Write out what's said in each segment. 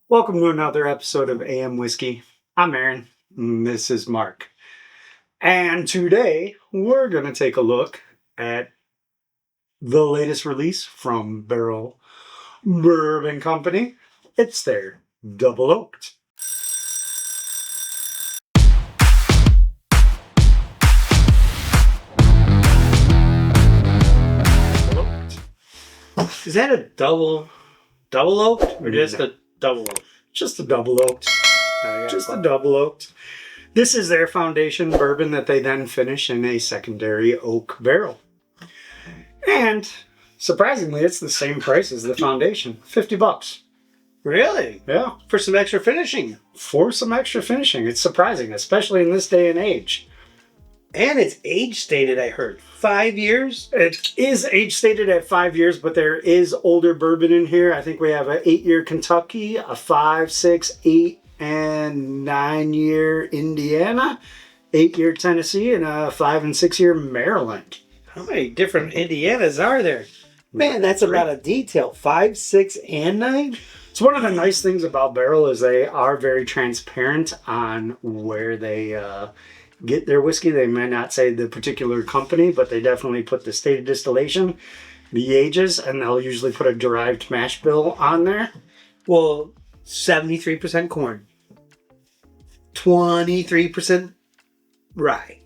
Welcome to another episode of AM Whiskey. I'm Aaron. This is Mark. And today we're going to take a look at the latest release from Barrell Bourbon Company. It's their Double Oaked. Is that a double oaked or just a double oaked? Just a double oaked. Just a double oaked. This is their foundation bourbon that they then finish in a secondary oak barrel. And surprisingly, it's the same price as the foundation, $50. Really? Yeah, For some extra finishing. for some extra finishing. It's surprising, especially in this day and age. And it's age stated, I heard. 5 years? It is age stated at 5 years, but there is older bourbon in here. I think we have an 8-year Kentucky, a 5, 6, 8, and 9-year Indiana, 8-year Tennessee, and a 5 and 6-year Maryland. How many different Indianas are there? Man, that's a lot of detail. 5, 6, and 9? It's one of the nice things about Barrell is they are very transparent on where they get their whiskey. They may not say the particular company, but they definitely put the state of distillation, the ages, and they'll usually put a derived mash bill on there. Well, 73% corn. 23% rye.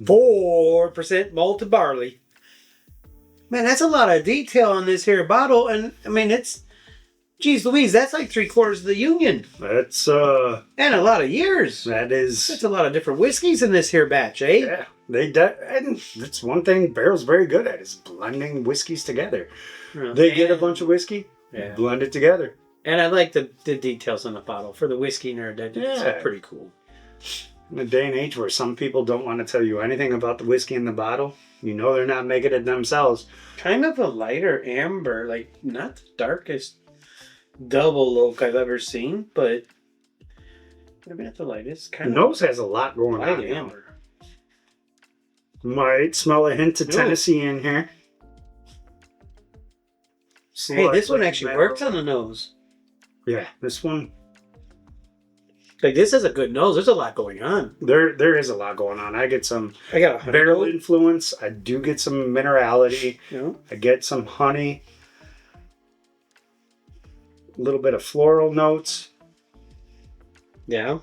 4% malted barley. Man, that's a lot of detail on this here bottle. And, I mean, it's... Geez Louise, that's like 3/4 of the Union. That's And a lot of years. That's That's a lot of different whiskeys in this here batch, eh? yeah. And that's one thing Barrell's very good at is blending whiskeys together. They get a bunch of whiskey, blend it together. And I like the details on the bottle. For the whiskey nerd, that's pretty cool. In a day and age where some people don't want to tell you anything about the whiskey in the bottle, you know they're not making it themselves. Kind of a lighter amber, like not the darkest double oak I've ever seen, but maybe not the lightest. The nose has a lot going light on. amber. Might smell a hint of Tennessee in here. Hey, this one actually works on the nose. Yeah, this one. Like, this is a good nose. There's a lot going on. There is a lot going on. I get some I got a barrel influence. I do get some minerality. Yeah. I get some honey. A little bit of floral notes. Yeah.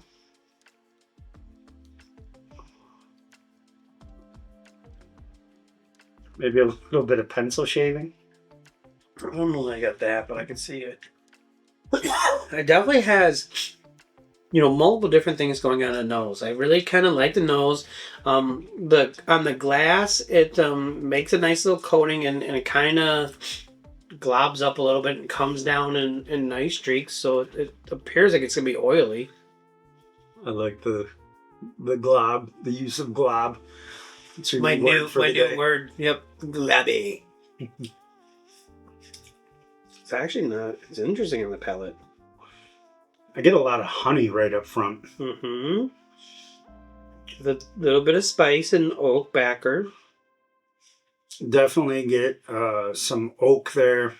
Maybe a little bit of pencil shaving. I don't know that I got that, but I can see it. It definitely has, multiple different things going on in the nose. I really kind of like the nose. On the glass, it makes a nice little coating, and it kind of globs up a little bit and comes down in nice streaks. So it appears like it's gonna be oily. I like the glob, the use of glob. It's your My new day. word. Yep, globby. It's actually not. It's interesting in the palate. I get a lot of honey right up front. Mm-hmm. The little bit of spice and oak backer. Definitely get some oak there.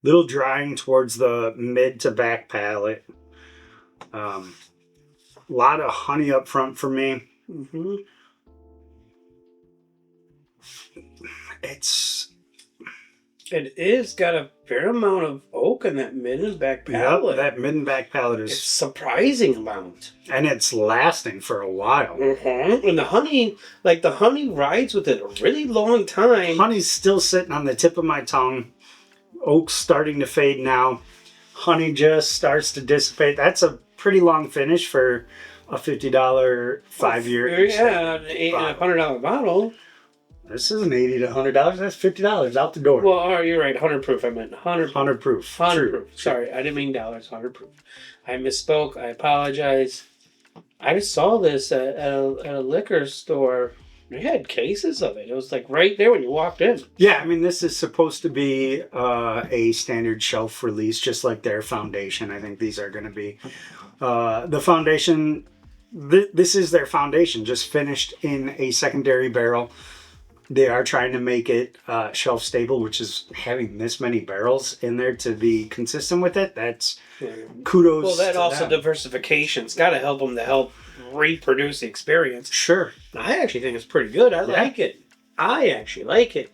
Little drying towards the mid to back palate. A lot of honey up front for me. Mm-hmm. It is got a fair amount of oak in that mid and back palate. Yep, that mid and back palate It's is... surprising amount. And it's lasting for a while. Mm-hmm. And the honey rides with it a really long time. Honey's still sitting on the tip of my tongue. Oak's starting to fade now. Honey just starts to dissipate. That's a pretty long finish for a $50 5-year. Yeah, a $100 bottle. This isn't $80 to $100. That's $50 out the door. Well, you're right. 100 proof. I meant 100 proof. 100 proof. Sorry, I didn't mean dollars. 100 proof. I misspoke. I apologize. I just saw this at a liquor store. They had cases of it. It was like right there when you walked in. Yeah, I mean, this is supposed to be a standard shelf release, just like their foundation. I think these are going to be the foundation. This is their foundation, just finished in a secondary barrel. They are trying to make it shelf stable, which is having this many barrels in there to be consistent with it. That's kudos. Well, that to also them. diversification's got to help them to help reproduce the experience. Sure. I actually think it's pretty good. I like it. I actually like it.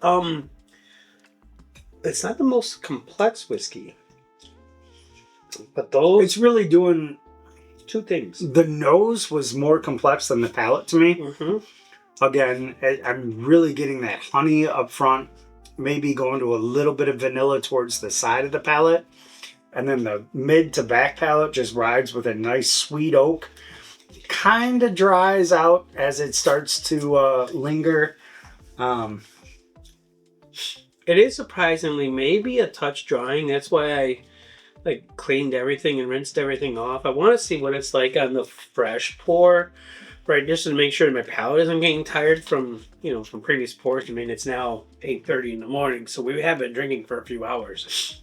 It's not the most complex whiskey, but those It's really doing two things. the nose was more complex than the palate to me. Mm-hmm. Again, I'm really getting that honey up front, maybe going to a little bit of vanilla towards the side of the palate. And then the mid to back palate just rides with a nice sweet oak. Kind of dries out as it starts to linger. It is surprisingly maybe a touch drying. That's why I cleaned everything and rinsed everything off. I want to see what it's like on the fresh pour. Right, just to make sure my palate isn't getting tired from previous pours. I mean, it's now 8:30 in the morning, so we have been drinking for a few hours.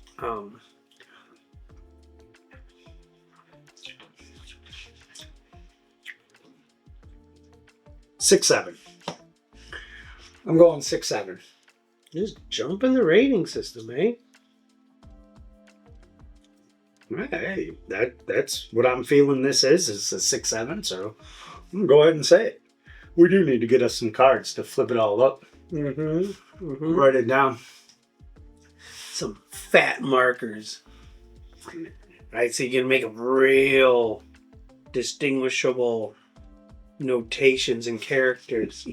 6.7. I'm going 6.7. Just jump in the rating system, eh? Hey, that's what I'm feeling. This is a 6.7. So I'm gonna go ahead and say it. We do need to get us some cards to flip it all up. Mm-hmm. Mm-hmm. Write it down. Some fat markers. Right, so you can make real distinguishable notations and characters.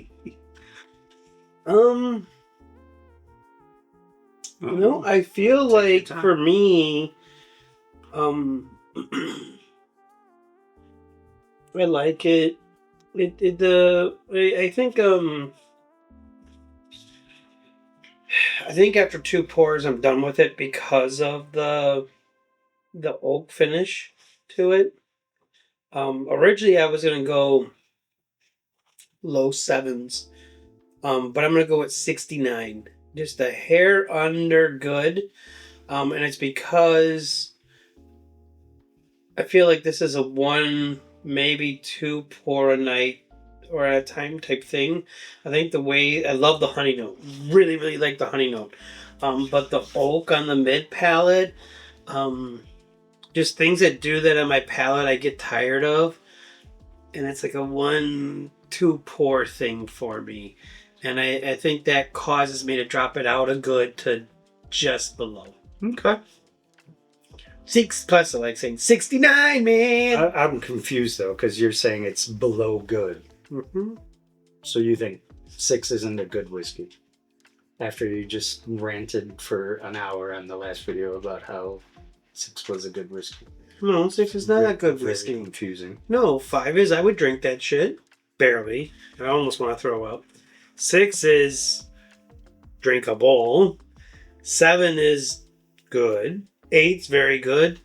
I feel like for me, I like it. I think after 2 pours, I'm done with it because of the oak finish to it. Originally, I was gonna go low 7s, but I'm gonna go at 69. Just a hair under good, and it's because I feel like this is a 1, maybe 2 pour a night or at a time type thing. I think I love the honey note. Really, really like the honey note. But the oak on the mid palate, just things that do that on my palate, I get tired of. And it's like a 1-2 pour thing for me. And I think that causes me to drop it out a good to just below. Okay. 6 plus, I like saying 69, man. I'm confused though, because you're saying it's below good. Mm-hmm. So you think 6 isn't a good whiskey? After you just ranted for an hour on the last video about how 6 was a good whiskey. No, 6 is not a good whiskey. Very confusing. No, 5 is I would drink that shit. Barely. I almost want to throw up. 6 is drinkable. 7 is good. 8's very good.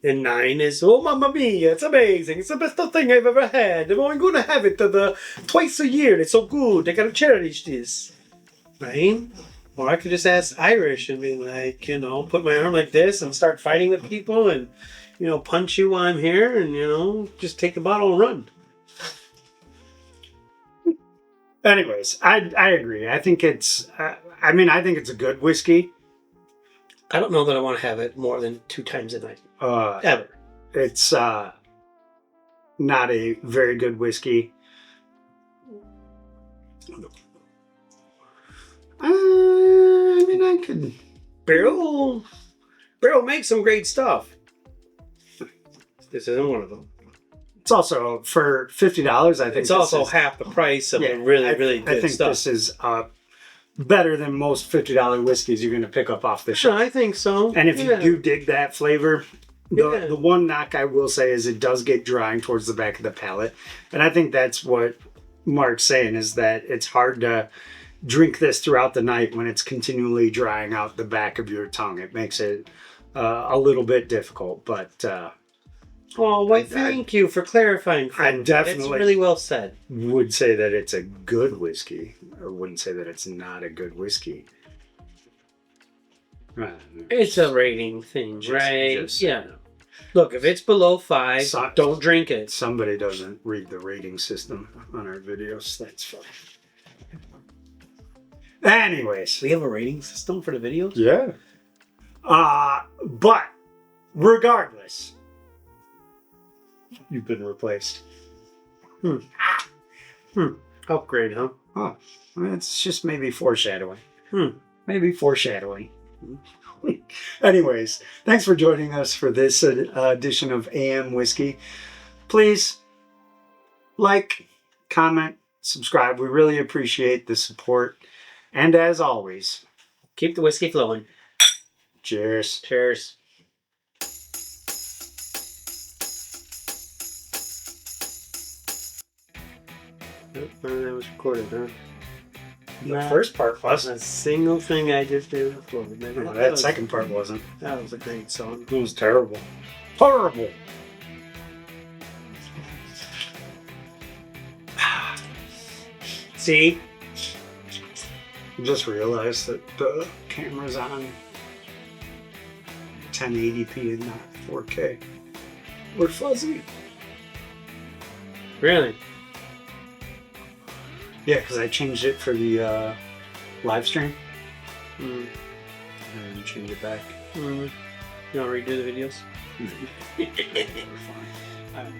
And 9 is, oh mamma mia, it's amazing. It's the best thing I've ever had. I'm going to have it twice a year. It's so good. I got to cherish this. Right? Or I could just ask Irish and be like, put my arm like this and start fighting with people and, punch you while I'm here and, just take the bottle and run. Anyways, I agree. I think it's, I think it's a good whiskey. I don't know that I want to have it more than 2 times a night. Ever. It's not a very good whiskey. I could. Barrell makes some great stuff. This isn't one of them. It's also for $50. I think it's also half the price of the really, really good stuff. I think this is better than most $50 whiskeys you're going to pick up off the shelf. I think so. And if you do dig that flavor, the one knock I will say is it does get drying towards the back of the palate. And I think that's what Mark's saying, is that it's hard to drink this throughout the night when it's continually drying out the back of your tongue. It makes it a little bit difficult, but... thank you for clarifying. I definitely it's really well said. Would say that it's a good whiskey. I wouldn't say that it's not a good whiskey. It's a rating thing, right? Yeah. Look, if it's below 5, don't drink it. Somebody doesn't read the rating system on our videos. That's fine. Anyways. We have a rating system for the videos? Yeah. But regardless, you've been replaced. Upgrade, huh? Oh, it's just maybe foreshadowing. Hmm. Maybe foreshadowing. Anyways, thanks for joining us for this edition of AM Whiskey. Please like, comment, subscribe. We really appreciate the support. And as always, Keep the whiskey flowing. cheers. Cheers. That was recorded, huh? The first part wasn't. A single thing I just did before. No, that second part wasn't. That was a great song. It was terrible. Horrible. See? Just realized that the camera's on 1080p and not 4K. We're fuzzy. Really? Yeah, because I changed it for the live stream. Mm. And change it back. You want to redo the videos? We're fine.